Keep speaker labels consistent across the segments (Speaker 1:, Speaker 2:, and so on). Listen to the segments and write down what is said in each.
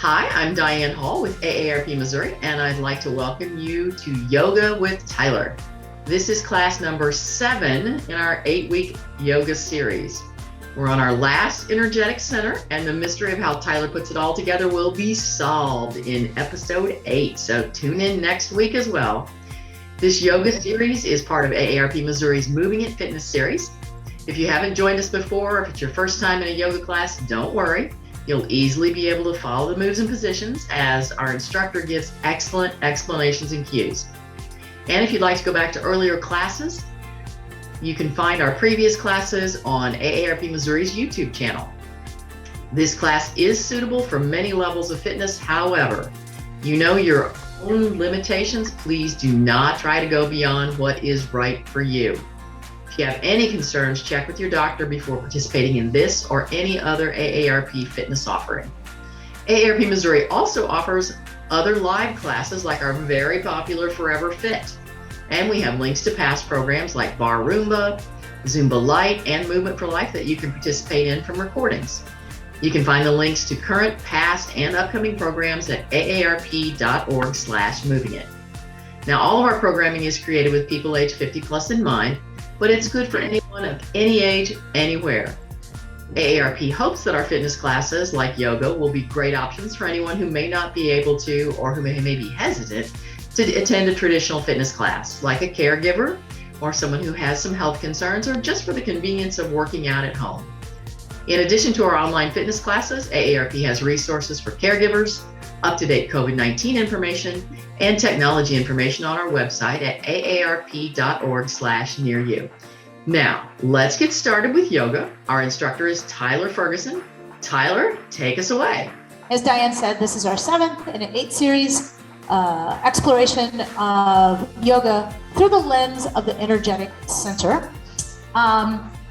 Speaker 1: Hi, I'm Diane Hall with AARP Missouri, and I'd like to welcome you to Yoga with Tyler. This is class number 7 in our 8-week yoga series. We're on our last energetic center, and the mystery of how Tyler puts it all together will be solved in episode 8. So tune in next week as well. This yoga series is part of AARP Missouri's Moving It Fitness series. If you haven't joined us before, or if it's your first time in a yoga class, don't worry. You'll easily be able to follow the moves and positions as our instructor gives excellent explanations and cues. And if you'd like to go back to earlier classes, you can find our previous classes on AARP Missouri's YouTube channel. This class is suitable for many levels of fitness. However, you know your own limitations. Please do not try to go beyond what is right for you. If you have any concerns, check with your doctor before participating in this or any other AARP fitness offering. AARP Missouri also offers other live classes like our very popular Forever Fit. And we have links to past programs like Bar Roomba, Zumba Light, and Movement for Life that you can participate in from recordings. You can find the links to current, past, and upcoming programs at aarp.org/movingit. Now, all of our programming is created with people age 50 plus in mind, but it's good for anyone of any age, anywhere. AARP hopes that our fitness classes, like yoga, will be great options for anyone who may not be able to or who may be hesitant to attend a traditional fitness class, like a caregiver or someone who has some health concerns, or just for the convenience of working out at home. In addition to our online fitness classes, AARP has resources for caregivers, up-to-date COVID-19 information, and technology information on our website at aarp.org/nearyou. Now, let's get started with yoga. Our instructor is Tyler Ferguson. Tyler, take us away.
Speaker 2: As Diane said, this is our 7th in an 8 series exploration of yoga through the lens of the energetic center.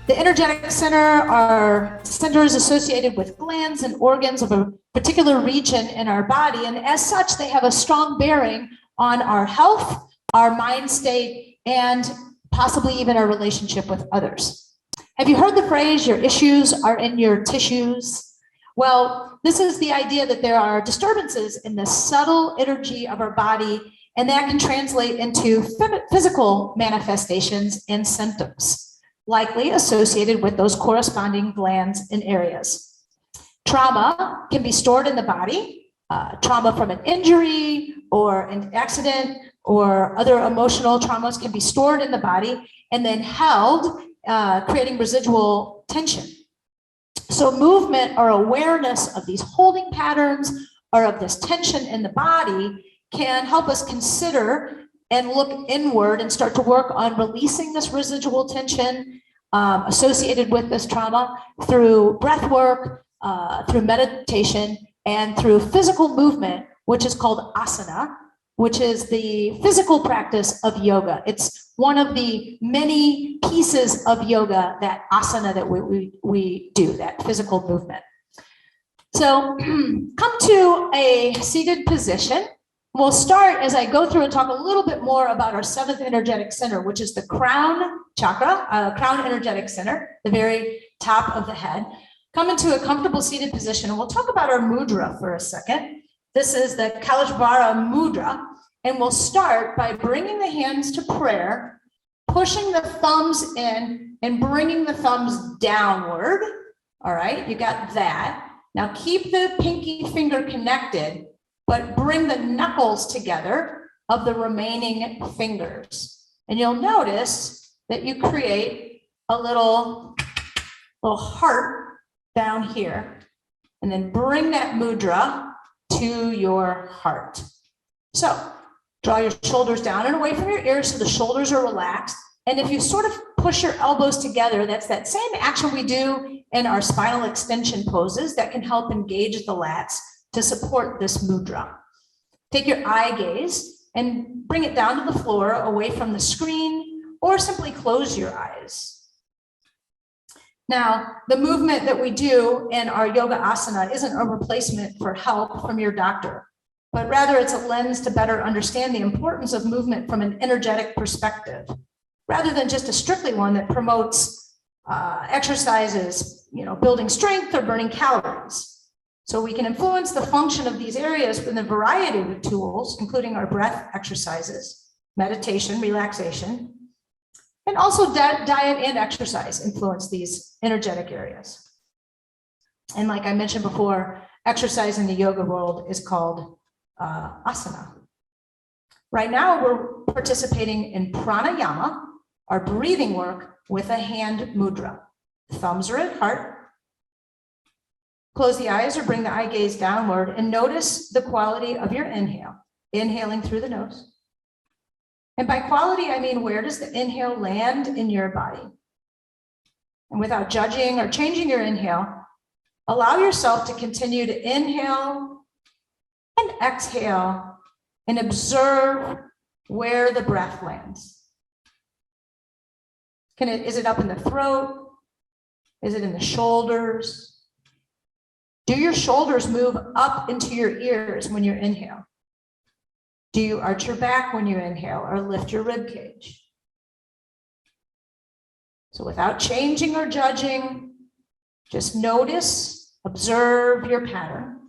Speaker 2: The energetic center are centers associated with glands and organs of a particular region in our body, and as such, they have a strong bearing on our health, our mind state, and possibly even our relationship with others. Have you heard the phrase, your issues are in your tissues? Well, this is the idea that there are disturbances in the subtle energy of our body, and that can translate into physical manifestations and symptoms, likely associated with those corresponding glands and areas. Trauma can be stored in the body. Trauma from an injury or an accident or other emotional traumas can be stored in the body and then held, creating residual tension. So movement or awareness of these holding patterns or of this tension in the body can help us consider and look inward and start to work on releasing this residual tension associated with this trauma through breath work, through meditation, and through physical movement, which is called asana, which is the physical practice of yoga. It's one of the many pieces of yoga, that asana that we do, that physical movement. So come to a seated position. We'll start as I go through and talk a little bit more about our 7th energetic center, which is the crown chakra, crown energetic center, the very top of the head. Come into a comfortable seated position, and we'll talk about our mudra for a second. This is the Kalashvara mudra, and we'll start by bringing the hands to prayer, pushing the thumbs in and bringing the thumbs downward. All right, you got that. Now keep the pinky finger connected, but bring the knuckles together of the remaining fingers. And you'll notice that you create a little heart down here, and then bring that mudra to your heart. So draw your shoulders down and away from your ears so the shoulders are relaxed. And if you sort of push your elbows together, that's that same action we do in our spinal extension poses that can help engage the lats to support this mudra. Take your eye gaze and bring it down to the floor away from the screen, or simply close your eyes. Now, the movement that we do in our yoga asana isn't a replacement for help from your doctor, but rather it's a lens to better understand the importance of movement from an energetic perspective, rather than just a strictly one that promotes exercises, building strength or burning calories. So we can influence the function of these areas with a variety of tools, including our breath exercises, meditation, relaxation, and also diet and exercise influence these energetic areas. And like I mentioned before, exercise in the yoga world is called asana. Right now, we're participating in pranayama, our breathing work with a hand mudra. Thumbs are at heart. Close the eyes or bring the eye gaze downward and notice the quality of your inhale, inhaling through the nose. And by quality, I mean, where does the inhale land in your body? And without judging or changing your inhale, allow yourself to continue to inhale and exhale and observe where the breath lands. Is it up in the throat? Is it in the shoulders? Do your shoulders move up into your ears when you inhale? Do you arch your back when you inhale or lift your rib cage? So without changing or judging, just notice, observe your pattern.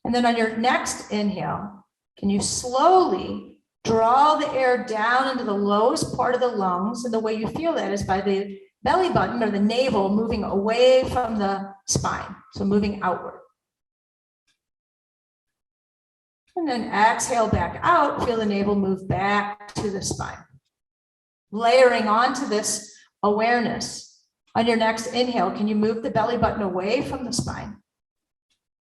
Speaker 2: And then on your next inhale, can you slowly draw the air down into the lowest part of the lungs? And the way you feel that is by the belly button or the navel moving away from the spine, so moving outward. And then exhale back out, feel the navel move back to the spine. Layering onto this awareness, on your next inhale, can you move the belly button away from the spine?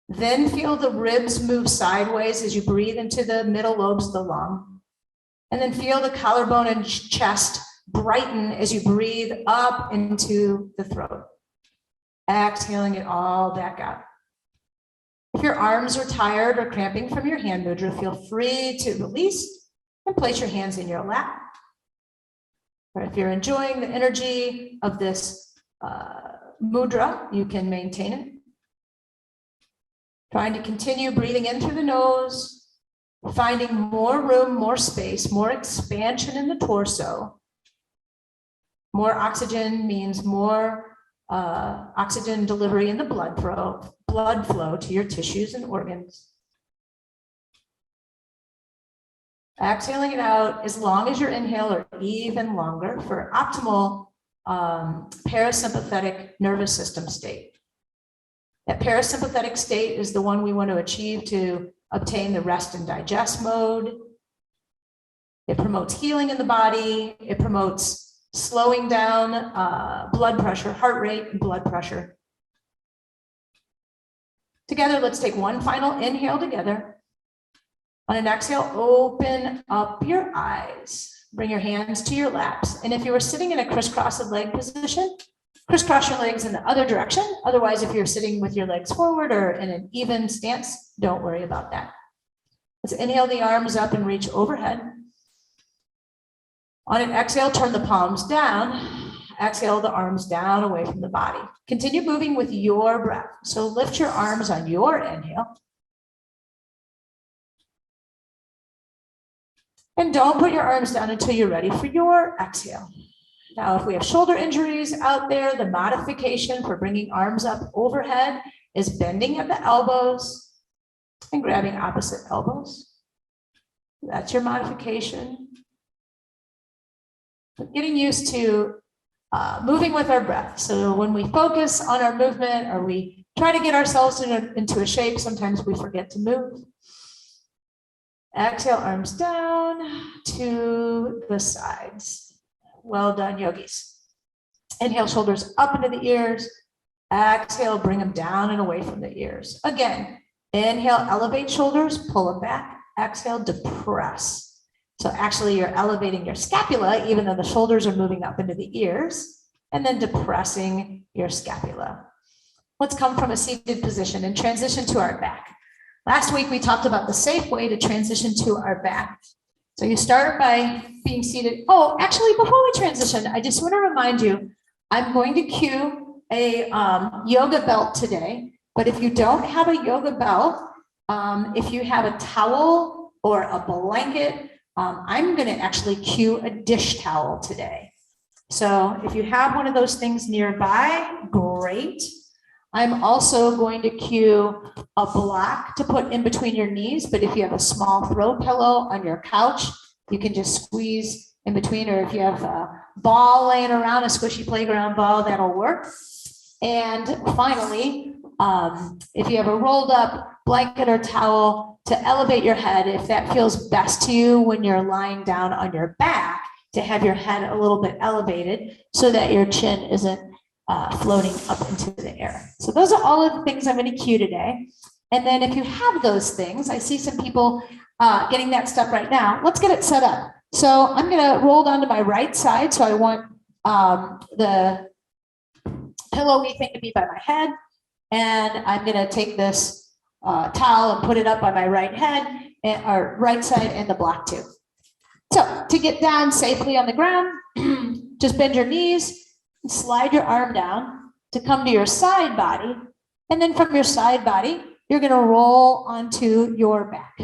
Speaker 2: Then feel the ribs move sideways as you breathe into the middle lobes of the lung. And then feel the collarbone and chest brighten as you breathe up into the throat. Exhaling it all back out. If your arms are tired or cramping from your hand mudra, feel free to release and place your hands in your lap. Or if you're enjoying the energy of this mudra, you can maintain it. Trying to continue breathing in through the nose, finding more room, more space, more expansion in the torso. More oxygen means more oxygen delivery in the blood flow to your tissues and organs. Exhaling it out as long as your inhale or even longer for optimal parasympathetic nervous system state. That parasympathetic state is the one we want to achieve to obtain the rest and digest mode. It promotes healing in the body. It promotes slowing down blood pressure, heart rate, and blood pressure. Together, let's take one final inhale together. On an exhale, open up your eyes. Bring your hands to your laps. And if you were sitting in a crisscrossed leg position, crisscross your legs in the other direction. Otherwise, if you're sitting with your legs forward or in an even stance, don't worry about that. Let's inhale the arms up and reach overhead. On an exhale, turn the palms down. Exhale the arms down away from the body. Continue moving with your breath. So lift your arms on your inhale. And don't put your arms down until you're ready for your exhale. Now, if we have shoulder injuries out there, the modification for bringing arms up overhead is bending at the elbows and grabbing opposite elbows. That's your modification. Getting used to moving with our breath. So when we focus on our movement or we try to get ourselves into a shape, sometimes we forget to move. Exhale, arms down to the sides. Well done, yogis. Inhale, shoulders up into the ears. Exhale, bring them down and away from the ears. Again, inhale, elevate shoulders, pull them back. Exhale, depress. So actually you're elevating your scapula, even though the shoulders are moving up into the ears, and then depressing your scapula. Let's come from a seated position and transition to our back. Last week, we talked about the safe way to transition to our back. So you start by being seated. Oh, actually, before we transition, I just want to remind you, I'm going to cue a yoga belt today. But if you don't have a yoga belt, if you have a towel or a blanket, I'm going to actually cue a dish towel today. So if you have one of those things nearby, great. I'm also going to cue a block to put in between your knees, but if you have a small throw pillow on your couch, you can just squeeze in between, or if you have a ball laying around, a squishy playground ball, that'll work. And finally, if you have a rolled up blanket or towel to elevate your head, if that feels best to you when you're lying down on your back, to have your head a little bit elevated so that your chin isn't floating up into the air. So those are all of the things I'm going to cue today. And then if you have those things, I see some people getting that stuff right now. Let's get it set up. So I'm going to roll down to my right side. So I want the pillowy thing to be by my head. And I'm going to take this towel and put it up by my right head, or right side, and the block too. So to get down safely on the ground, just bend your knees and slide your arm down to come to your side body. And then from your side body, you're going to roll onto your back.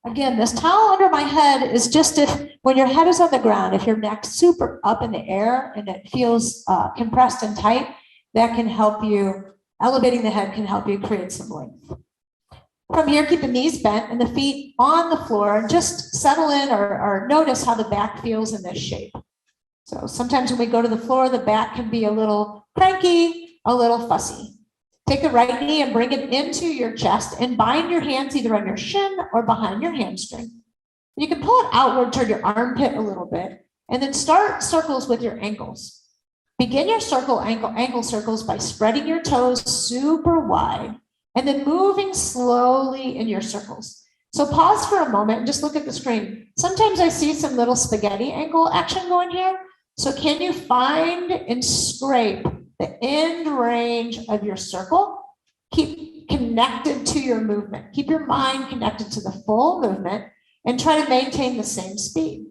Speaker 2: Again, this towel under my head is just if, when your head is on the ground, if your neck's super up in the air and it feels compressed and tight, that can help you, elevating the head can help you create some length. From here, keep the knees bent and the feet on the floor, and just settle in or notice how the back feels in this shape. So sometimes when we go to the floor, the back can be a little cranky, a little fussy. Take the right knee and bring it into your chest and bind your hands either on your shin or behind your hamstring. You can pull it outward toward your armpit a little bit, and then start circles with your ankles. Begin your ankle circles by spreading your toes super wide and then moving slowly in your circles. So pause for a moment and just look at the screen. Sometimes I see some little spaghetti ankle action going here. So can you find and scrape the end range of your circle? Keep connected to your movement. Keep your mind connected to the full movement and try to maintain the same speed.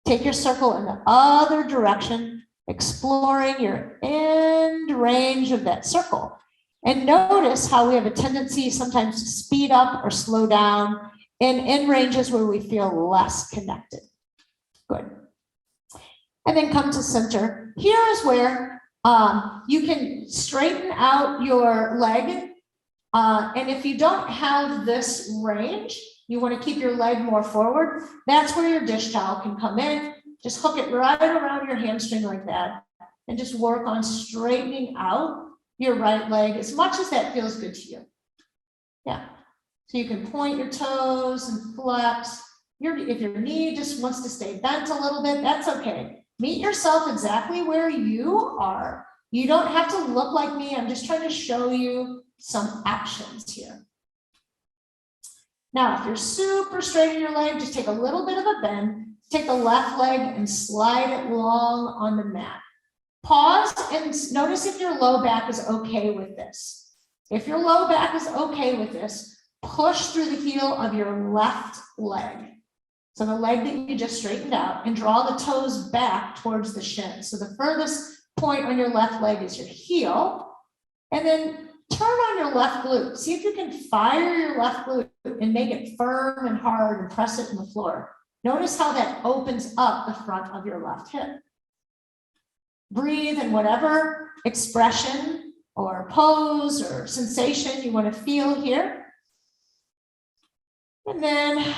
Speaker 2: Take your circle in the other direction, exploring your end range of that circle. And notice how we have a tendency sometimes to speed up or slow down in end ranges where we feel less connected. Good. And then come to center. Here is where you can straighten out your leg. And if you don't have this range, you want to keep your leg more forward, that's where your dish towel can come in. Just hook it right around your hamstring like that and just work on straightening out your right leg as much as that feels good to you. Yeah. So you can point your toes and flex. If your knee just wants to stay bent a little bit, that's okay. Meet yourself exactly where you are. You don't have to look like me. I'm just trying to show you some actions here. Now, if you're super straight in your leg, just take a little bit of a bend. Take the left leg and slide it long on the mat. Pause and notice if your low back is okay with this. If your low back is okay with this, push through the heel of your left leg. So the leg that you just straightened out, and draw the toes back towards the shin. So the furthest point on your left leg is your heel. And then turn on your left glute. See if you can fire your left glute and make it firm and hard and press it in the floor. Notice how that opens up the front of your left hip. Breathe in whatever expression or pose or sensation you want to feel here. And then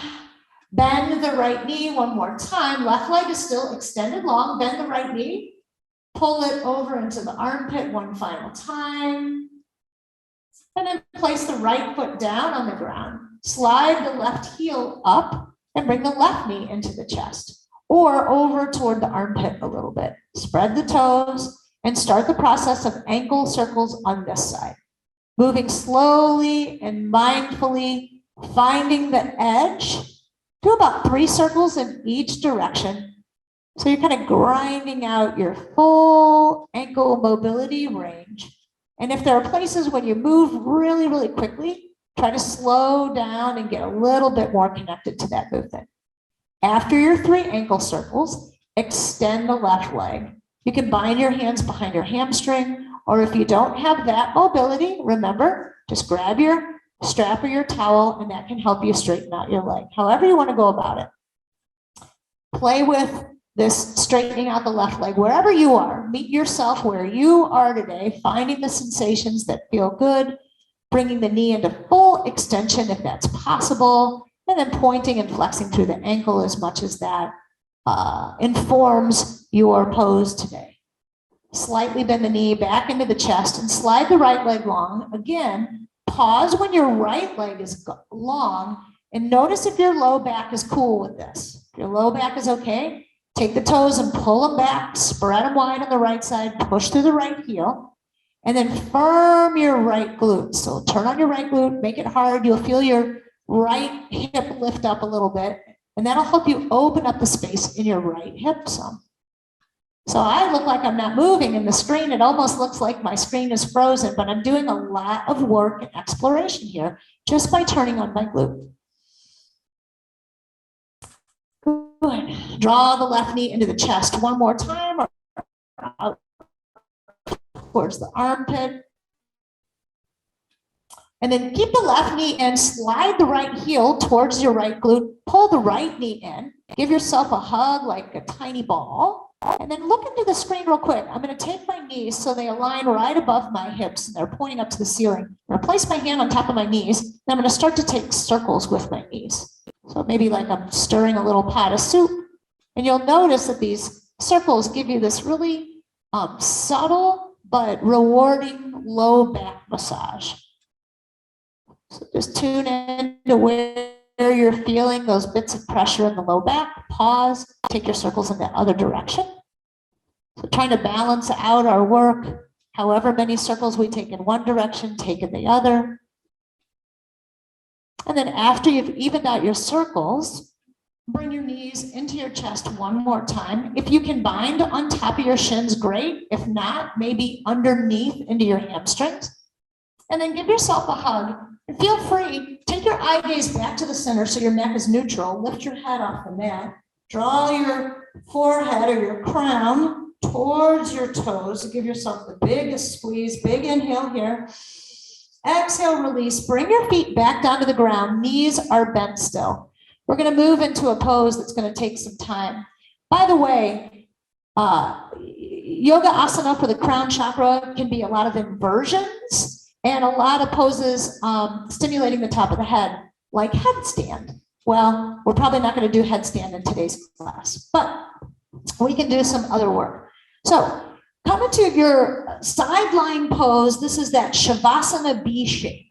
Speaker 2: bend the right knee one more time. Left leg is still extended long. Bend the right knee. Pull it over into the armpit one final time. And then place the right foot down on the ground. Slide the left heel up and bring the left knee into the chest or over toward the armpit a little bit. Spread the toes and start the process of ankle circles on this side. Moving slowly and mindfully, finding the edge. Do about 3 circles in each direction. So you're kind of grinding out your full ankle mobility range. And if there are places when you move really, really quickly, try to slow down and get a little bit more connected to that movement. After your 3 ankle circles, extend the left leg. You can bind your hands behind your hamstring, or if you don't have that mobility, remember, just grab your strap or your towel, and that can help you straighten out your leg. However you want to go about it. Play with this straightening out the left leg, wherever you are, meet yourself where you are today, finding the sensations that feel good, bringing the knee into full extension if that's possible, and then pointing and flexing through the ankle as much as that informs your pose today. Slightly bend the knee back into the chest and slide the right leg long. Again, pause when your right leg is long and notice if your low back is cool with this. If your low back is okay, take the toes and pull them back, spread them wide on the right side, push through the right heel, and then firm your right glute. So turn on your right glute, make it hard. You'll feel your right hip lift up a little bit, and that'll help you open up the space in your right hip some. So I look like I'm not moving in the screen. It almost looks like my screen is frozen, but I'm doing a lot of work and exploration here just by turning on my glute. Good. Draw the left knee into the chest one more time, or out towards the armpit. And then keep the left knee in, slide the right heel towards your right glute, pull the right knee in, give yourself a hug like a tiny ball. And then look into the screen real quick. I'm going to take my knees so they align right above my hips and they're pointing up to the ceiling. I'm going to place my hand on top of my knees, and I'm going to start to take circles with my knees. So maybe like I'm stirring a little pot of soup. And you'll notice that these circles give you this really subtle but rewarding low back massage. So just tune in to where you're feeling those bits of pressure in the low back. Pause, take your circles in the other direction. So trying to balance out our work, however many circles we take in one direction, take in the other. And then after you've evened out your circles, bring your knees into your chest one more time. If you can bind on top of your shins, great. If not, maybe underneath into your hamstrings. And then give yourself a hug. And feel free, take your eye gaze back to the center so your neck is neutral. Lift your head off the mat. Draw your forehead or your crown towards your toes. Give yourself the biggest squeeze. Big inhale here. Exhale, release. Bring your feet back down to the ground. Knees are bent still. We're going to move into a pose that's going to take some time. By the way, yoga asana for the crown chakra can be a lot of inversions and a lot of poses stimulating the top of the head, like headstand. Well, we're probably not going to do headstand in today's class, but we can do some other work. So come into your side lying pose. This is that Shavasana B shape.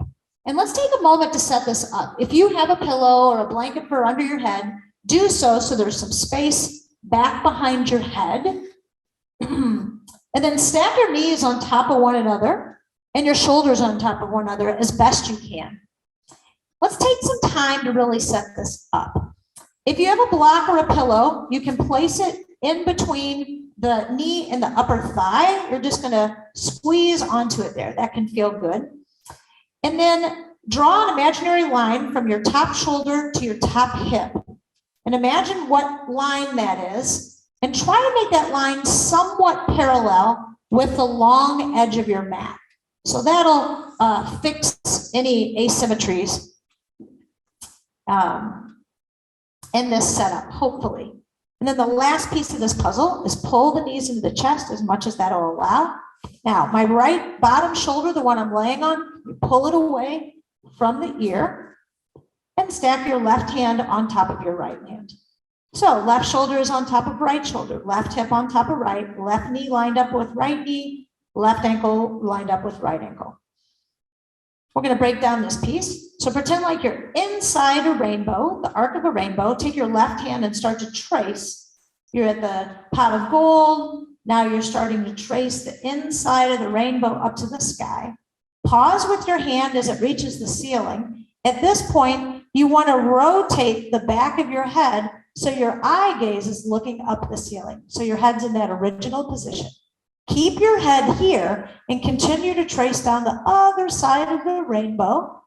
Speaker 2: And let's take a moment to set this up. If you have a pillow or a blanket for under your head, do so there's some space back behind your head. And then stack your knees on top of one another and your shoulders on top of one another as best you can. Let's take some time to really set this up. If you have a block or a pillow, you can place it in between the knee and the upper thigh. You're just going to squeeze onto it there. That can feel good. And then draw an imaginary line from your top shoulder to your top hip. And imagine what line that is. And try to make that line somewhat parallel with the long edge of your mat. So that'll fix any asymmetries in this setup, hopefully. And then the last piece of this puzzle is pull the knees into the chest as much as that'll allow. Now, my right bottom shoulder, the one I'm laying on, you pull it away from the ear and stack your left hand on top of your right hand. So left shoulder is on top of right shoulder, left hip on top of right, left knee lined up with right knee, left ankle lined up with right ankle. We're going to break down this piece. So pretend like you're inside a rainbow, the arc of a rainbow. Take your left hand and start to trace. You're at the pot of gold. Now you're starting to trace the inside of the rainbow up to the sky. Pause with your hand as it reaches the ceiling. At this point, you want to rotate the back of your head so your eye gaze is looking up the ceiling. So your head's in that original position. Keep your head here and continue to trace down the other side of the rainbow.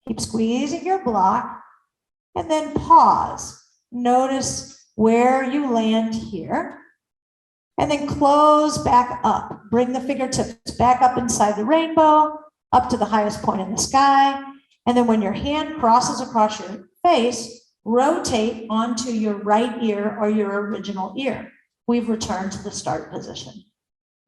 Speaker 2: Keep squeezing your block and then pause. Notice where you land here and then close back up. Bring the fingertips back up inside the rainbow, up to the highest point in the sky. And then when your hand crosses across your face, rotate onto your right ear or your original ear. we've returned to the start position.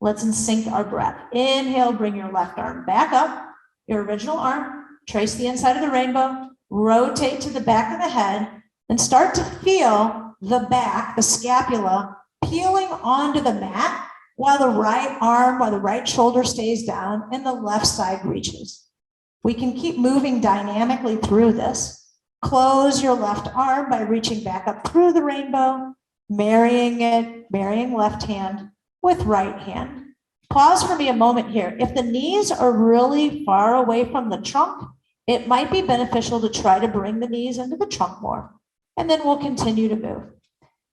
Speaker 2: Let's sync our breath. Inhale, bring your left arm back up, your original arm, trace the inside of the rainbow, rotate to the back of the head, and start to feel the back, the scapula, peeling onto the mat while the right arm, while the right shoulder stays down and the left side reaches. We can keep moving dynamically through this. Close your left arm by reaching back up through the rainbow, marrying left hand with right hand. Pause for me a moment here. If the knees are really far away from the trunk, it might be beneficial to try to bring the knees into the trunk more, and then we'll continue to move.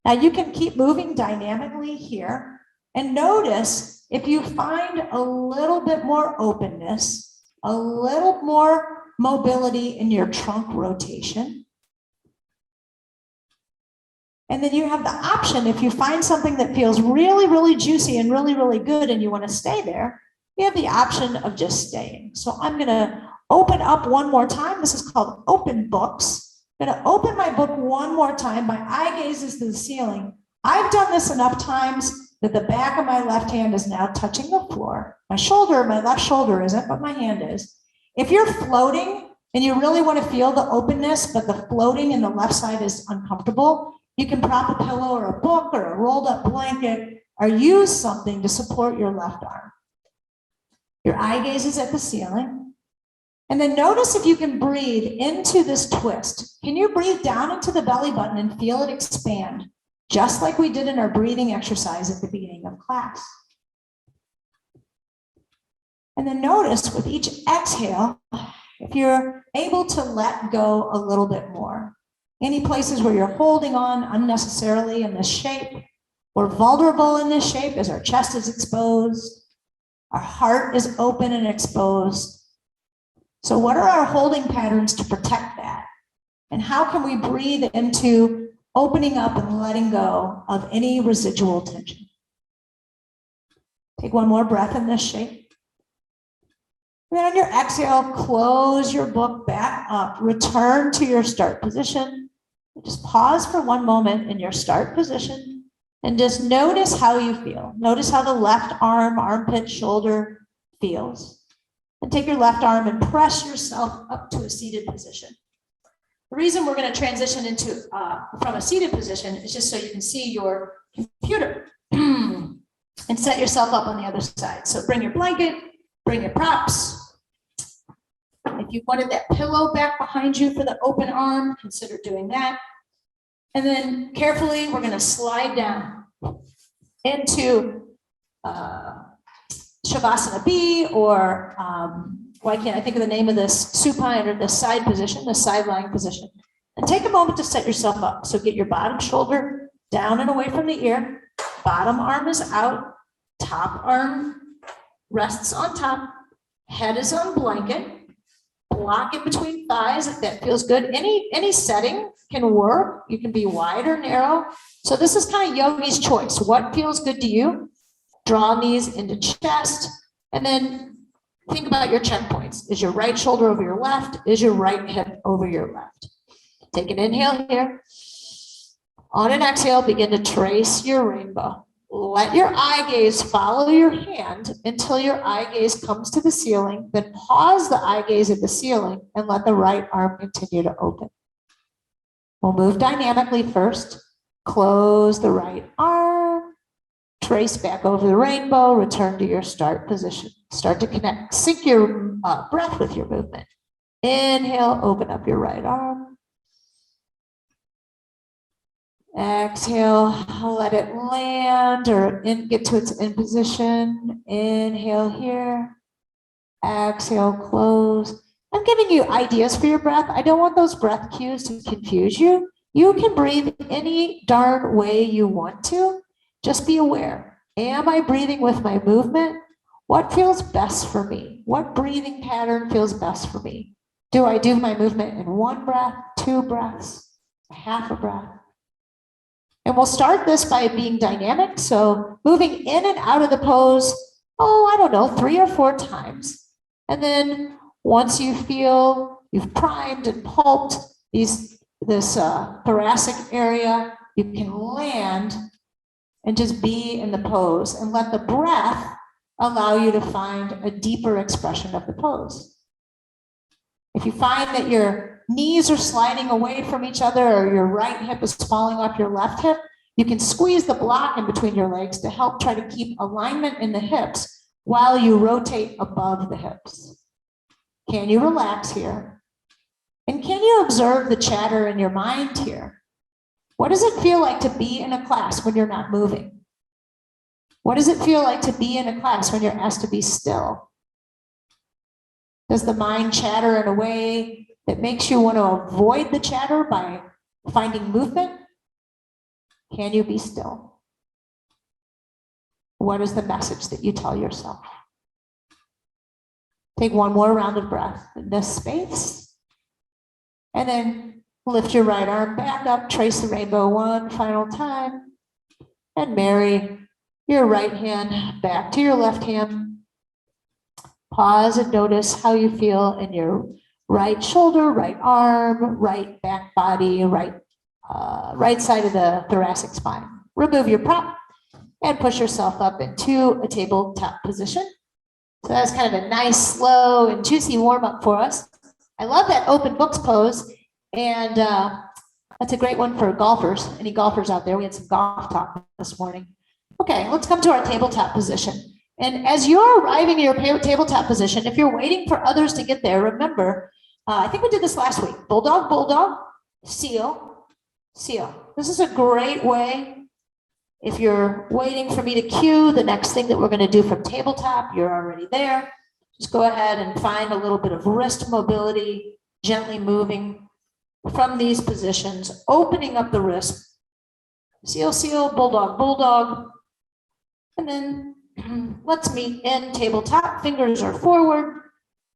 Speaker 2: Now you can keep moving dynamically here, and notice if you find a little bit more openness, a little more mobility in your trunk rotation. And then you have the option, if you find something that feels really, really juicy and really, really good and you want to stay there, you have the option of just staying. So I'm going to open up one more time. This is called open books. I'm going to open my book one more time. My eye gazes to the ceiling. I've done this enough times that the back of my left hand is now touching the floor. My left shoulder isn't, but my hand is. If you're floating and you really want to feel the openness, but the floating in the left side is uncomfortable, you can prop a pillow or a book or a rolled up blanket or use something to support your left arm. Your eye gaze is at the ceiling. And then notice if you can breathe into this twist. Can you breathe down into the belly button and feel it expand, just like we did in our breathing exercise at the beginning of class? And then notice with each exhale, if you're able to let go a little bit more. Any places where you're holding on unnecessarily in this shape. We're vulnerable in this shape as our chest is exposed. Our heart is open and exposed. So what are our holding patterns to protect that? And how can we breathe into opening up and letting go of any residual tension? Take one more breath in this shape. And then on your exhale, close your book back up. Return to your start position. Just pause for one moment in your start position and just notice how you feel. Notice how the left arm, armpit, shoulder feels. And take your left arm and press yourself up to a seated position. The reason we're going to transition into from a seated position is just so you can see your computer and set yourself up on the other side. So bring your blanket, bring your props. If you wanted that pillow back behind you for the open arm, consider doing that. And then carefully, we're going to slide down into Shavasana B, or why can't I think of the name of this, supine, or the side position, the side lying position. And take a moment to set yourself up. So get your bottom shoulder down and away from the ear. Bottom arm is out. Top arm rests on top. Head is on blanket. Block in between thighs if that feels good. Any setting can work. You can be wide or narrow. So this is kind of yogi's choice. What feels good to you? Draw knees into chest, and then think about your checkpoints. Is your right shoulder over your left? Is your right hip over your left? Take an inhale here. On an exhale, begin to trace your rainbow. Let your eye gaze follow your hand until your eye gaze comes to the ceiling, then pause the eye gaze at the ceiling and let the right arm continue to open. We'll move dynamically first. Close the right arm, trace back over the rainbow, return to your start position. Start to connect, sync your breath with your movement. Inhale, open up your right arm. Exhale, let it land or get to its in position. Inhale here. Exhale, close. I'm giving you ideas for your breath. I don't want those breath cues to confuse you. You can breathe any darn way you want to. Just be aware. Am I breathing with my movement? What feels best for me? What breathing pattern feels best for me? Do I do my movement in one breath, two breaths, half a breath? And we'll start this by being dynamic. So moving in and out of the pose, 3 or 4 times. And then once you feel you've primed and pulped this thoracic area, you can land and just be in the pose and let the breath allow you to find a deeper expression of the pose. If you find that your knees are sliding away from each other or your right hip is falling off your left hip, you can squeeze the block in between your legs to help try to keep alignment in the hips while you rotate above the hips. Can you relax here? And can you observe the chatter in your mind here? What does it feel like to be in a class when you're not moving? What does it feel like to be in a class when you're asked to be still? Does the mind chatter in a way that makes you want to avoid the chatter by finding movement? Can you be still? What is the message that you tell yourself? Take one more round of breath in this space. And then lift your right arm back up, trace the rainbow one final time, and marry your right hand back to your left hand. Pause and notice how you feel in your right shoulder, right arm, right back body, right side of the thoracic spine. Remove your prop and push yourself up into a tabletop position. So that's kind of a nice, slow, and juicy warm-up for us. I love that open books pose, and that's a great one for golfers. Any golfers out there? We had some golf talk this morning. Okay, let's come to our tabletop position. And as you're arriving in your tabletop position, if you're waiting for others to get there, remember, I think we did this last week. Bulldog, bulldog, seal, seal. This is a great way. If you're waiting for me to cue the next thing that we're going to do from tabletop, you're already there. Just go ahead and find a little bit of wrist mobility, gently moving from these positions, opening up the wrist. Seal, seal, bulldog, bulldog. And then let's meet in tabletop. Fingers are forward,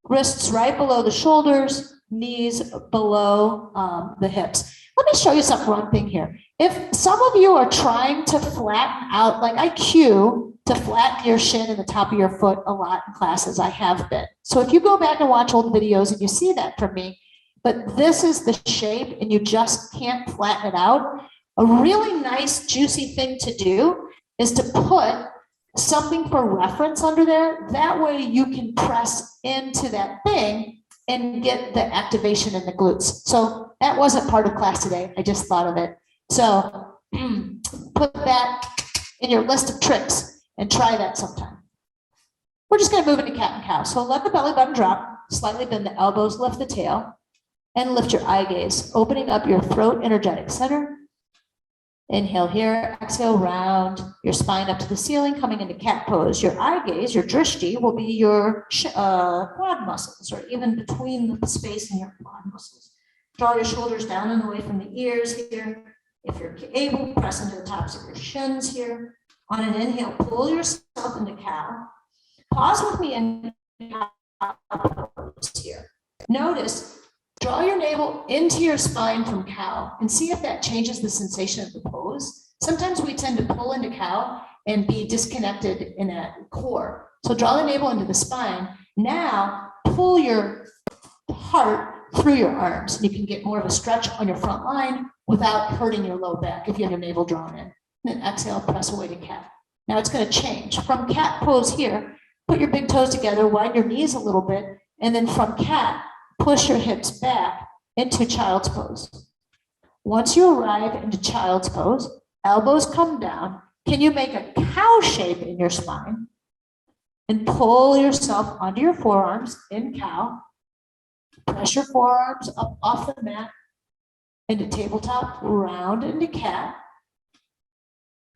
Speaker 2: wrists right below the shoulders, knees below the hips. Let me show you one thing here. If some of you are trying to flatten out, like I cue to flatten your shin and the top of your foot a lot in classes, I have been. So if you go back and watch old videos and you see that from me, but this is the shape and you just can't flatten it out, a really nice juicy thing to do is to put something for reference under there. That way you can press into that thing and get the activation in the glutes. So that wasn't part of class today. I just thought of it. So put that in your list of tricks and try that sometime. We're just going to move into cat and cow. So let the belly button drop, slightly bend the elbows, lift the tail, and lift your eye gaze, opening up your throat energetic center. Inhale here, exhale, round your spine up to the ceiling, coming into cat pose. Your eye gaze, your drishti, will be your quad muscles, or even between the space in your quad muscles. Draw your shoulders down and away from the ears here. If you're able, press into the tops of your shins here. On an inhale, pull yourself into cow. Pause with me in cow pose here. Notice, draw your navel into your spine from cow and see if that changes the sensation of the pose. Sometimes we tend to pull into cow and be disconnected in a core. So draw the navel into the spine. Now pull your heart through your arms. And you can get more of a stretch on your front line without hurting your low back if you have your navel drawn in. And then exhale, press away to cat. Now it's going to change. From cat pose here, put your big toes together, widen your knees a little bit, and then from cat, push your hips back into child's pose. Once you arrive into child's pose, elbows come down. Can you make a cow shape in your spine? And pull yourself onto your forearms in cow. Press your forearms up off the mat into tabletop, round into cat.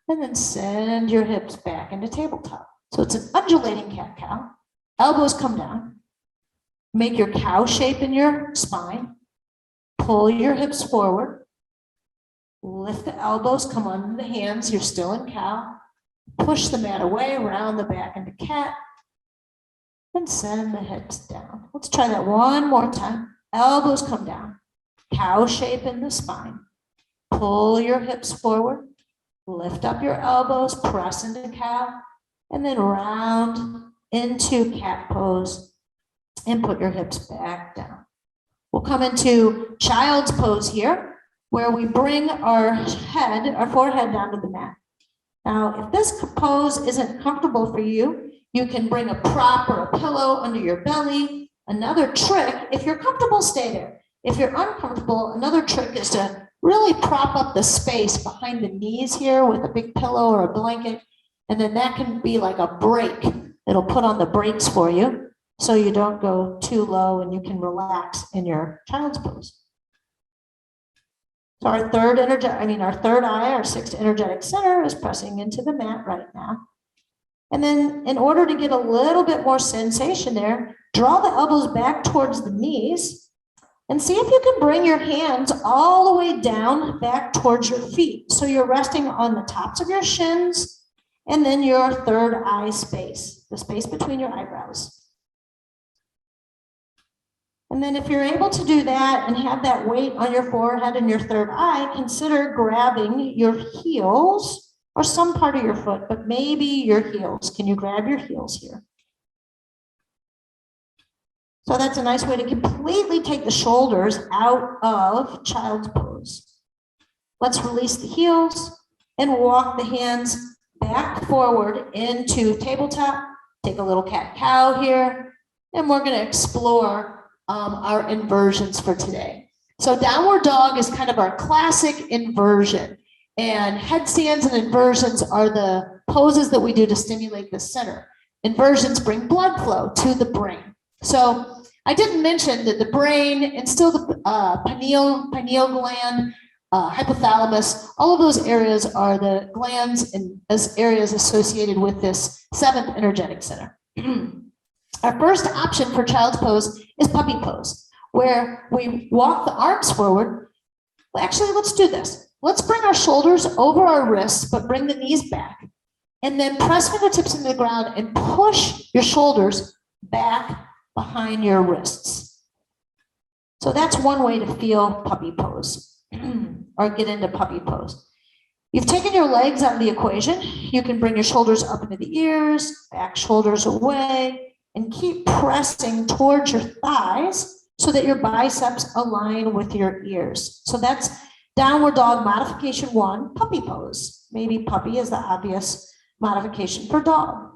Speaker 2: And then send your hips back into tabletop. So it's an undulating cat-cow. Elbows come down. Make your cow shape in your spine. Pull your hips forward. Lift the elbows, come on the hands. You're still in cow. Push the mat away, round the back into cat. And send the hips down. Let's try that one more time. Elbows come down. Cow shape in the spine. Pull your hips forward. Lift up your elbows, press into cow, and then round into cat pose and put your hips back down. We'll come into child's pose here, where we bring our head, our forehead down to the mat. Now, if this pose isn't comfortable for you, you can bring a prop or a pillow under your belly. Another trick, if you're comfortable, stay there. If you're uncomfortable, another trick is to really prop up the space behind the knees here with a big pillow or a blanket. And then that can be like a brake. It'll put on the brakes for you so you don't go too low and you can relax in your child's pose. So our third eye, our sixth energetic center is pressing into the mat right now. And then in order to get a little bit more sensation there, draw the elbows back towards the knees and see if you can bring your hands all the way down back towards your feet. So you're resting on the tops of your shins and then your third eye space, the space between your eyebrows. And then if you're able to do that and have that weight on your forehead and your third eye, consider grabbing your heels or some part of your foot, but maybe your heels. Can you grab your heels here? So that's a nice way to completely take the shoulders out of child's pose. Let's release the heels and walk the hands back forward into tabletop. Take a little cat-cow here, and we're going to explore our inversions for today. So downward dog is kind of our classic inversion, and headstands and inversions are the poses that we do to stimulate the center. Inversions bring blood flow to the brain. So I didn't mention that the brain and still the pineal gland, hypothalamus, all of those areas are the glands and as areas associated with this seventh energetic center. Our first option for child's pose is puppy pose, where we walk the arms forward. Well, actually, let's do this. Let's bring our shoulders over our wrists, but bring the knees back. And then press fingertips into the ground and push your shoulders back behind your wrists. So that's one way to feel puppy pose or get into puppy pose. You've taken your legs out of the equation. You can bring your shoulders up into the ears, back shoulders away, and keep pressing towards your thighs so that your biceps align with your ears. So that's downward dog modification 1, puppy pose. Maybe puppy is the obvious modification for dog.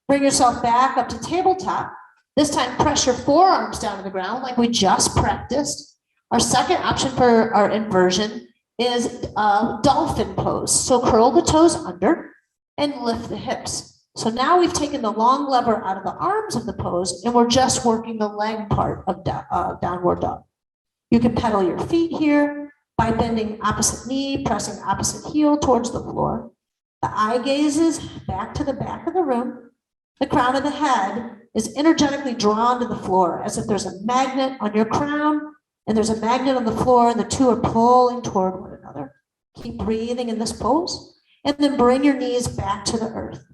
Speaker 2: Bring yourself back up to tabletop. This time press your forearms down to the ground like we just practiced. Our second option for our inversion is dolphin pose. So curl the toes under and lift the hips. So now we've taken the long lever out of the arms of the pose and we're just working the leg part of downward dog. You can pedal your feet here by bending opposite knee, pressing opposite heel towards the floor. The eye gazes back to the back of the room. The crown of the head is energetically drawn to the floor as if there's a magnet on your crown and there's a magnet on the floor and the two are pulling toward one another. Keep breathing in this pose and then bring your knees back to the earth.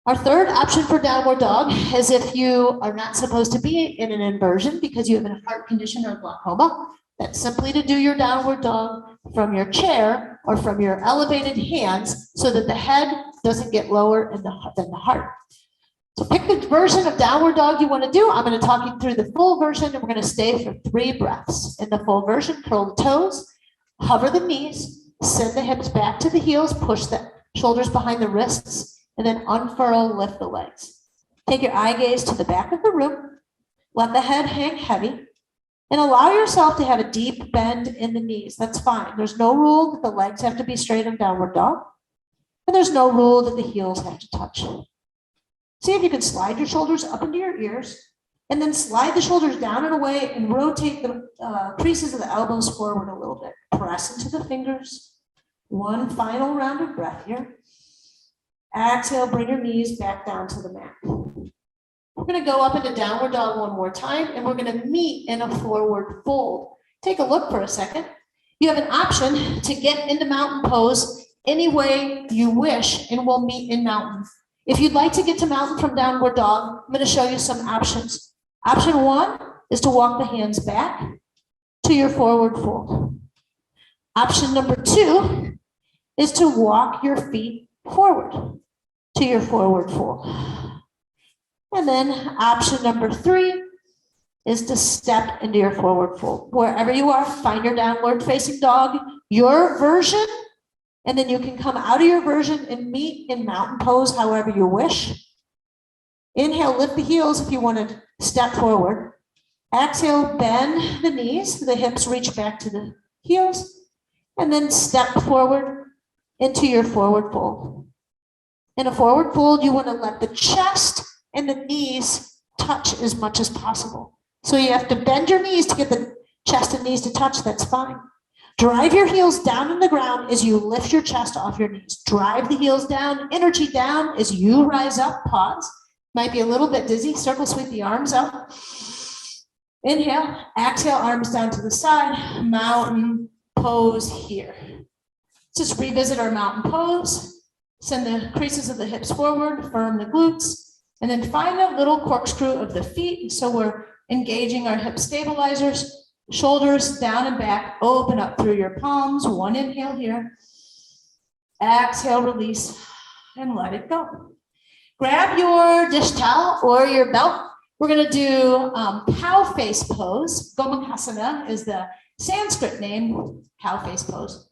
Speaker 2: Our third option for downward dog is if you are not supposed to be in an inversion because you have a heart condition or glaucoma, that's simply to do your downward dog from your chair or from your elevated hands so that the head doesn't get lower than the heart. So pick the version of downward dog you want to do. I'm going to talk you through the full version and we're going to stay for 3 breaths. In the full version, curl the toes, hover the knees, send the hips back to the heels, push the shoulders behind the wrists, and then unfurl, lift the legs. Take your eye gaze to the back of the room. Let the head hang heavy and allow yourself to have a deep bend in the knees. That's fine. There's no rule that the legs have to be straight on downward dog. And there's no rule that the heels have to touch. See if you can slide your shoulders up into your ears and then slide the shoulders down and away and rotate the creases of the elbows forward a little bit. Press into the fingers. One final round of breath here. Exhale, bring your knees back down to the mat. We're going to go up into downward dog one more time, and we're going to meet in a forward fold. Take a look for a second. You have an option to get into mountain pose any way you wish, and we'll meet in mountain. If you'd like to get to mountain from downward dog, I'm going to show you some options. Option 1 is to walk the hands back to your forward fold. Option number 2 is to walk your feet forward to your forward fold. And then option number 3 is to step into your forward fold. Wherever you are, find your downward facing dog, your version And then you can come out of your version and meet in mountain pose however you wish. Inhale, lift the heels if you want to step forward. Exhale, bend the knees, the hips reach back to the heels, and then step forward into your forward fold. In a forward fold, you want to let the chest and the knees touch as much as possible. So you have to bend your knees to get the chest and knees to touch, that's fine. Drive your heels down in the ground as you lift your chest off your knees. Drive the heels down, energy down as you rise up, pause. Might be a little bit dizzy, circle sweep the arms up. Inhale, exhale, arms down to the side, mountain pose here. Just revisit our mountain pose. Send the creases of the hips forward, firm the glutes, and then find a little corkscrew of the feet. So we're engaging our hip stabilizers, shoulders down and back, open up through your palms. One inhale here. Exhale, release, and let it go. Grab your dish towel or your belt. We're going to do cow face pose. Gomukhasana is the Sanskrit name, cow face pose.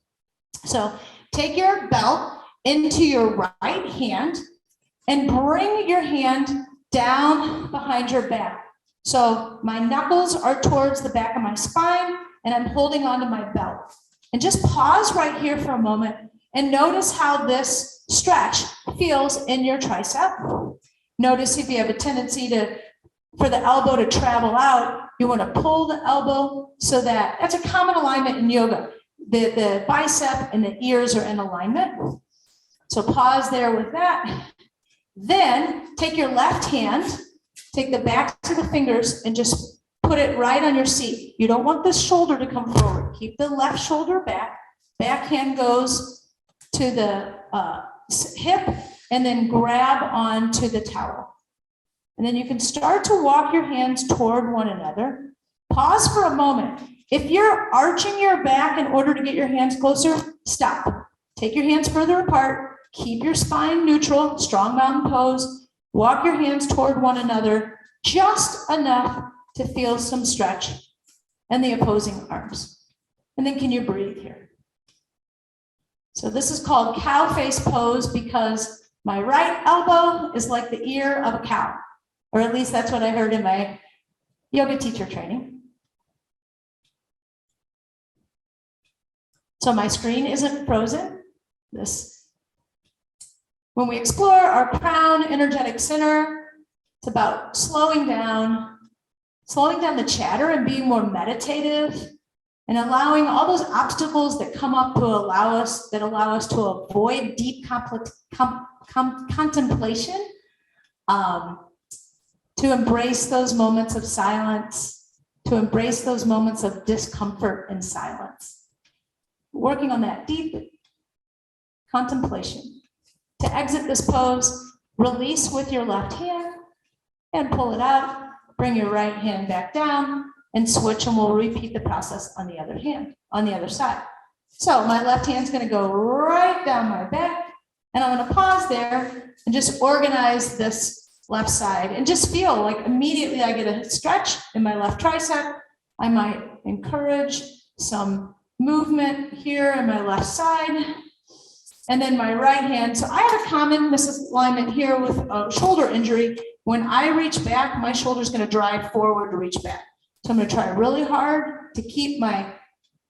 Speaker 2: So take your belt into your right hand and bring your hand down behind your back. So my knuckles are towards the back of my spine and I'm holding onto my belt. And just pause right here for a moment and notice how this stretch feels in your tricep. Notice if you have a tendency for the elbow to travel out, you want to pull the elbow so that's a common alignment in yoga. The bicep and the ears are in alignment. So pause there with that. Then take your left hand, take the backs of the fingers and just put it right on your seat. You don't want the shoulder to come forward. Keep the left shoulder back. Back hand goes to the hip and then grab onto the towel. And then you can start to walk your hands toward one another. Pause for a moment. If you're arching your back in order to get your hands closer, stop. Take your hands further apart. Keep your spine neutral, strong mountain pose. Walk your hands toward one another, just enough to feel some stretch and the opposing arms. And then can you breathe here? So this is called cow face pose because my right elbow is like the ear of a cow, or at least that's what I heard in my yoga teacher training. So my screen isn't frozen. When we explore our crown energetic center, it's about slowing down the chatter and being more meditative and allowing all those obstacles that come up to allow us to avoid deep contemplation, to embrace those moments of silence, to embrace those moments of discomfort and silence. Working on that deep contemplation. To exit this pose, release with your left hand and pull it out. Bring your right hand back down and switch, and we'll repeat the process on the other hand, on the other side. So my left hand's going to go right down my back, and I'm going to pause there and just organize this left side and just feel like immediately I get a stretch in my left tricep. I might encourage some movement here in my left side. And then my right hand. So I have a common misalignment here with a shoulder injury. When I reach back, my shoulder is going to drive forward to reach back. So I'm going to try really hard to keep my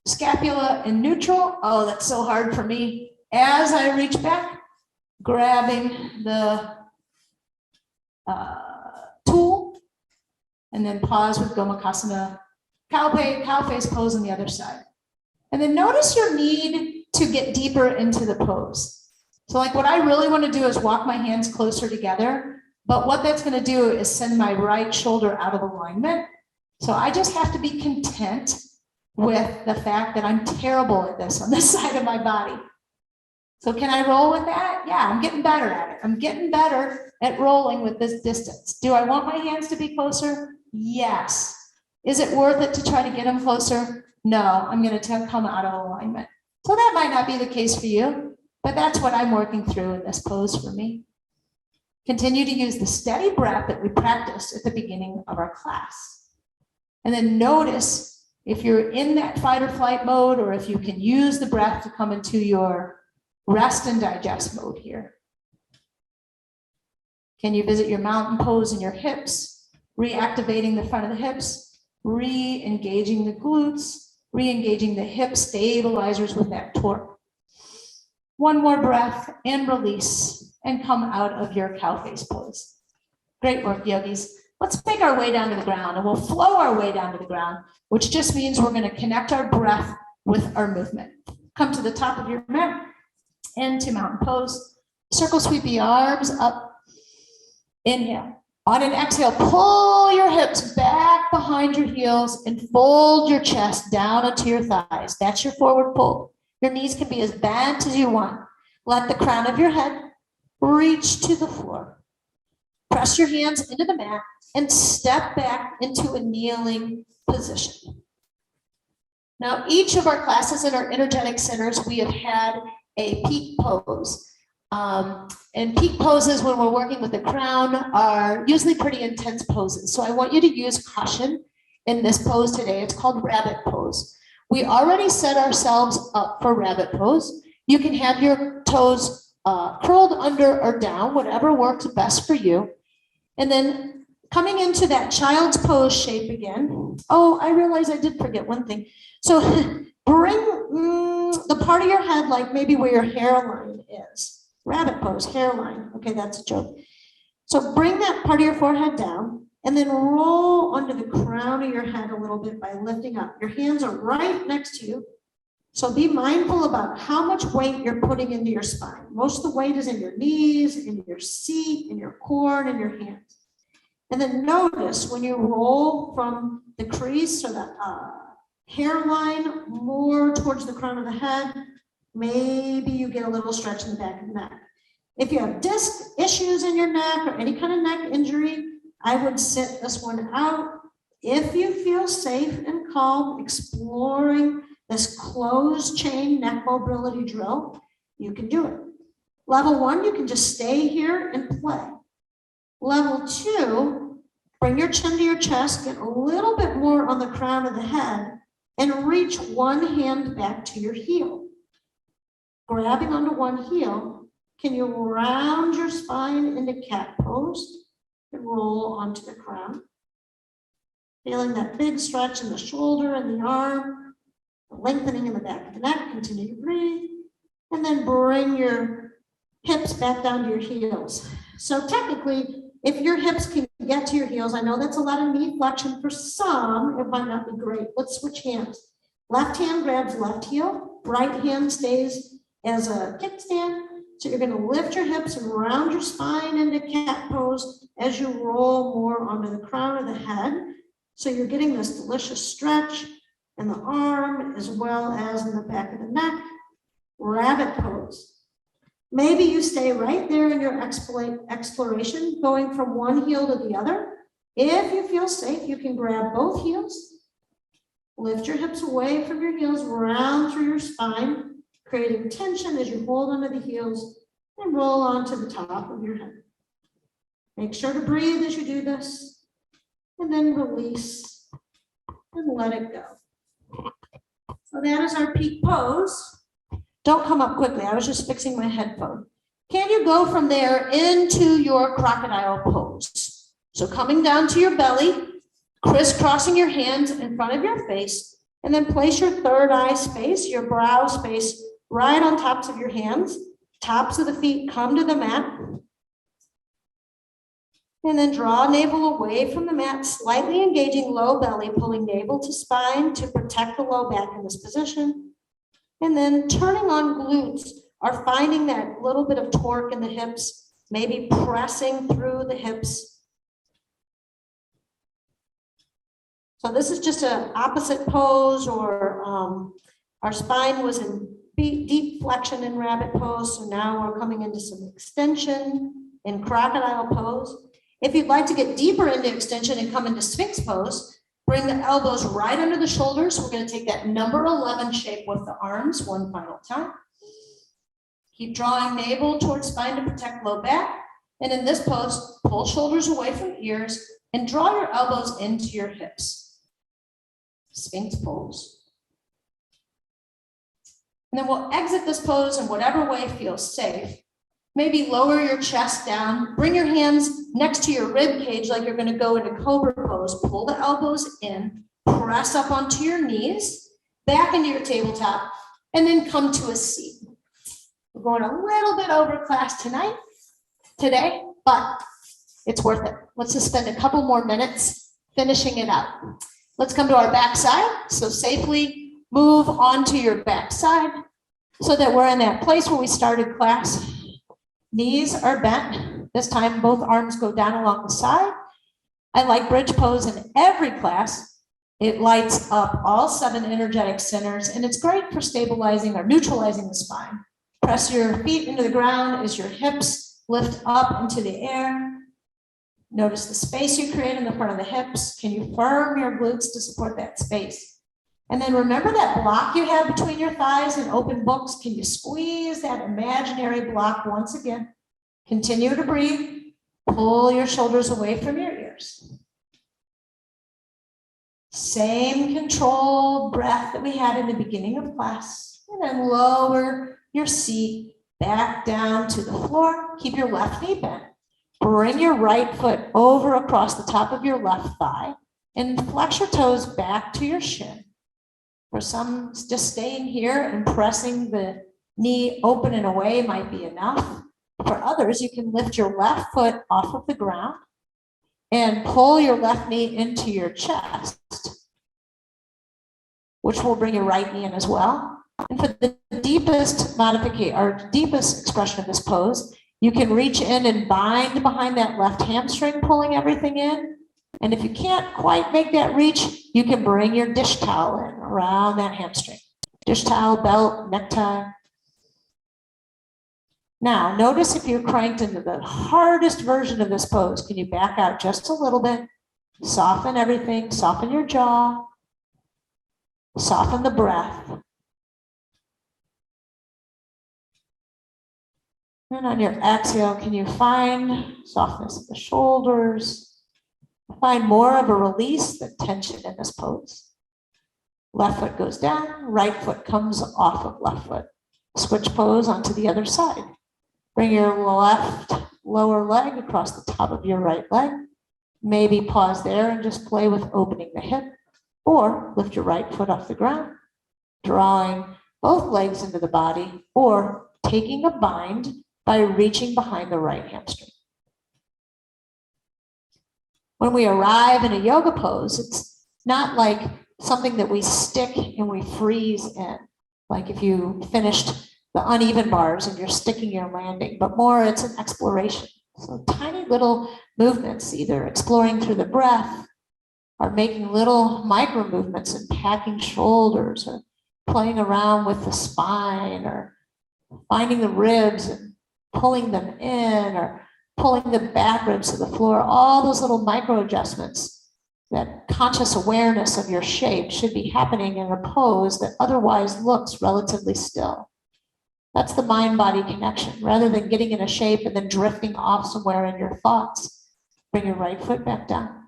Speaker 2: scapula in neutral. Oh, that's so hard for me. As I reach back, grabbing the tool, and then pause with Gomukhasana, cow face pose on the other side. And then notice your need to get deeper into the pose. So like what I really want to do is walk my hands closer together, but what that's going to do is send my right shoulder out of alignment. So I just have to be content with the fact that I'm terrible at this on this side of my body. So can I roll with that? Yeah, I'm getting better at it. I'm getting better at rolling with this distance. Do I want my hands to be closer? Yes. Is it worth it to try to get them closer? No, I'm going to come out of alignment. So that might not be the case for you, but that's what I'm working through in this pose for me. Continue to use the steady breath that we practiced at the beginning of our class. And then notice if you're in that fight or flight mode, or if you can use the breath to come into your rest and digest mode here. Can you visit your mountain pose in your hips, reactivating the front of the hips, re-engaging the glutes, re-engaging the hip stabilizers with that torque. One more breath and release and come out of your cow face pose. Great work, yogis. Let's make our way down to the ground, and we'll flow our way down to the ground, which just means we're going to connect our breath with our movement. Come to the top of your mat, into mountain pose. Circle sweep the arms up. Inhale. On an exhale, pull your hips back behind your heels and fold your chest down onto your thighs. That's your forward pull. Your knees can be as bent as you want. Let the crown of your head reach to the floor. Press your hands into the mat and step back into a kneeling position. Now, each of our classes in our energetic centers, we have had a peak pose. And peak poses, when we're working with the crown, are usually pretty intense poses. So I want you to use caution in this pose today. It's called rabbit pose. We already set ourselves up for rabbit pose. You can have your toes curled under or down, whatever works best for you. And then coming into that child's pose shape again. Oh, I realize I did forget one thing. So bring the part of your head like maybe where your hairline is. Rabbit pose, hairline. Okay, that's a joke. So bring that part of your forehead down and then roll under the crown of your head a little bit by lifting up. Your hands are right next to you. So be mindful about how much weight you're putting into your spine. Most of the weight is in your knees, in your seat, in your core, and in your hands. And then notice when you roll from the crease or the hairline more towards the crown of the head, maybe you get a little stretch in the back of the neck. If you have disc issues in your neck or any kind of neck injury, I would sit this one out. If you feel safe and calm exploring this closed chain neck mobility drill, you can do it. Level 1, you can just stay here and play. Level 2, bring your chin to your chest, get a little bit more on the crown of the head, and reach one hand back to your heel. Grabbing onto one heel, can you round your spine into cat pose and roll onto the crown? Feeling that big stretch in the shoulder and the arm, the lengthening in the back of the neck, continue to breathe, and then bring your hips back down to your heels. So technically, if your hips can get to your heels, I know that's a lot of knee flexion. For some, it might not be great. Let's switch hands. Left hand grabs left heel, right hand stays as a kickstand. So you're going to lift your hips and round your spine into cat pose as you roll more onto the crown of the head. So you're getting this delicious stretch in the arm as well as in the back of the neck. Rabbit pose. Maybe you stay right there in your exploration, going from one heel to the other. If you feel safe, you can grab both heels, lift your hips away from your heels, round through your spine, creating tension as you hold onto the heels and roll onto the top of your head. Make sure to breathe as you do this, and then release and let it go. So that is our peak pose. Don't come up quickly. I was just fixing my headphone. Can you go from there into your crocodile pose? So coming down to your belly, crisscrossing your hands in front of your face, and then place your third eye space, your brow space, right on tops of your hands. Tops of the feet come to the mat. And then draw navel away from the mat, slightly engaging low belly, pulling navel to spine to protect the low back in this position. And then turning on glutes, are finding that little bit of torque in the hips, maybe pressing through the hips. So this is just an opposite pose, or our spine was in deep flexion in rabbit pose. So now we're coming into some extension in crocodile pose. If you'd like to get deeper into extension and come into Sphinx pose, bring the elbows right under the shoulders. We're going to take that number 11 shape with the arms one final time. Keep drawing navel towards spine to protect low back. And in this pose, pull shoulders away from ears and draw your elbows into your hips. Sphinx pose. And then we'll exit this pose in whatever way feels safe. Maybe lower your chest down, bring your hands next to your rib cage like you're going to go into cobra pose, pull the elbows in, press up onto your knees, back into your tabletop, and then come to a seat. We're going a little bit over class today, but it's worth it. Let's just spend a couple more minutes finishing it out. Let's come to our back side. So safely move onto your back side so that we're in that place where we started class. Knees are bent. This time, both arms go down along the side. I like bridge pose in every class. It lights up all 7 energetic centers, and it's great for stabilizing or neutralizing the spine. Press your feet into the ground as your hips lift up into the air. Notice the space you create in the front of the hips. Can you firm your glutes to support that space? And then remember that block you have between your thighs and open books. Can you squeeze that imaginary block once again? Continue to breathe. Pull your shoulders away from your ears. Same controlled breath that we had in the beginning of class. And then lower your seat back down to the floor. Keep your left knee bent. Bring your right foot over across the top of your left thigh and flex your toes back to your shin. For some, just staying here and pressing the knee open and away might be enough. For others, you can lift your left foot off of the ground and pull your left knee into your chest, which will bring your right knee in as well. And for the deepest modification or deepest expression of this pose, you can reach in and bind behind that left hamstring, pulling everything in. And if you can't quite make that reach, you can bring your dish towel in around that hamstring. Dish towel, belt, necktie. Now, notice if you're cranked into the hardest version of this pose, can you back out just a little bit? Soften everything, soften your jaw, soften the breath. And on your exhale, can you find softness in the shoulders? Find more of a release than tension in this pose. Left foot goes down, right foot comes off of left foot. Switch pose onto the other side. Bring your left lower leg across the top of your right leg. Maybe pause there and just play with opening the hip, or lift your right foot off the ground, drawing both legs into the body, or taking a bind by reaching behind the right hamstring. When we arrive in a yoga pose, it's not like something that we stick and we freeze in, like if you finished the uneven bars and you're sticking your landing, but more it's an exploration. So tiny little movements, either exploring through the breath or making little micro movements and packing shoulders or playing around with the spine or finding the ribs and pulling them in or pulling the back ribs to the floor, all those little micro adjustments, that conscious awareness of your shape should be happening in a pose that otherwise looks relatively still. That's the mind-body connection. Rather than getting in a shape and then drifting off somewhere in your thoughts, bring your right foot back down.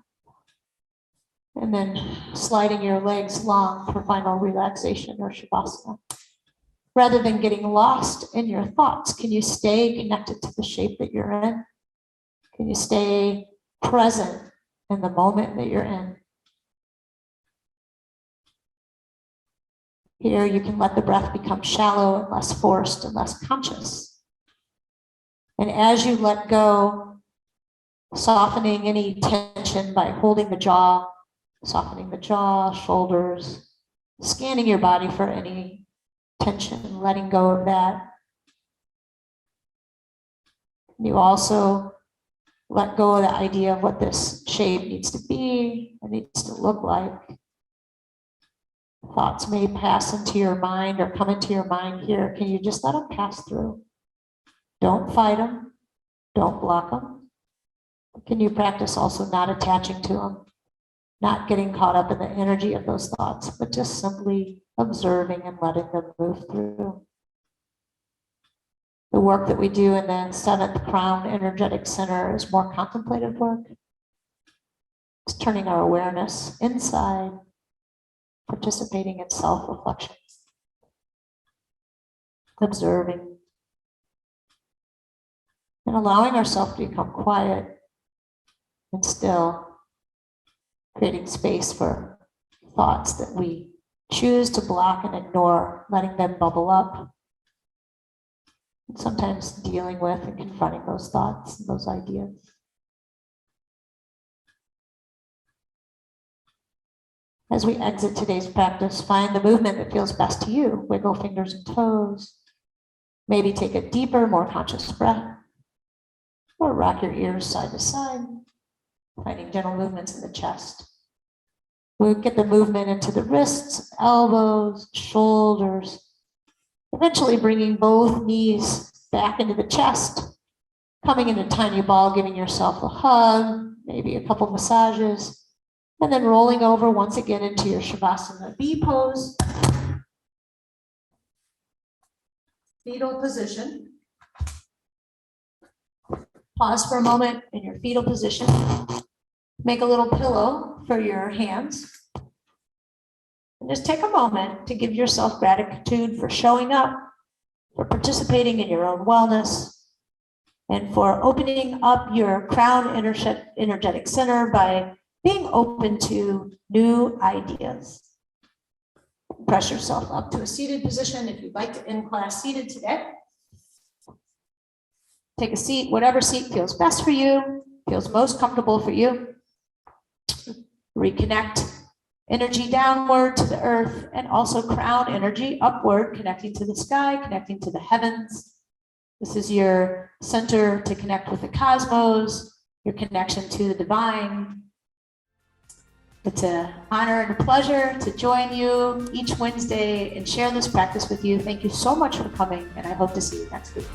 Speaker 2: And then sliding your legs long for final relaxation or shavasana. Rather than getting lost in your thoughts, can you stay connected to the shape that you're in? Can you stay present in the moment that you're in? Here, you can let the breath become shallow and less forced and less conscious. And as you let go, softening any tension by holding the jaw, softening the jaw, shoulders, scanning your body for any tension, letting go of that. You also let go of the idea of what this shape needs to be or needs to look like. Thoughts may pass into your mind or come into your mind here. Can you just let them pass through? Don't fight them. Don't block them. Can you practice also not attaching to them, not getting caught up in the energy of those thoughts, but just simply observing and letting them move through? The work that we do in the 7th crown energetic center is more contemplative work. It's turning our awareness inside, participating in self-reflection. observing, and allowing ourselves to become quiet and still, creating space for thoughts that we choose to block and ignore, letting them bubble up, and sometimes dealing with and confronting those thoughts and those ideas. As we exit today's practice, find the movement that feels best to you. Wiggle fingers and toes. Maybe take a deeper, more conscious breath, or rock your ears side to side, finding gentle movements in the chest. We'll get the movement into the wrists, elbows, shoulders, eventually bringing both knees back into the chest, coming in a tiny ball, giving yourself a hug, maybe a couple massages, and then rolling over once again into your Shavasana B pose. Fetal position. Pause for a moment in your fetal position. Make a little pillow for your hands. And just take a moment to give yourself gratitude for showing up, for participating in your own wellness, and for opening up your crown energetic center by being open to new ideas. Press yourself up to a seated position if you'd like to end class seated today. Take a seat, whatever seat feels best for you, feels most comfortable for you. Reconnect energy downward to the earth, and also crown energy upward, connecting to the sky, connecting to the heavens. This is your center to connect with the cosmos, your connection to the divine. It's an honor and a pleasure to join you each Wednesday and share this practice with you. Thank you so much for coming, and I hope to see you next week.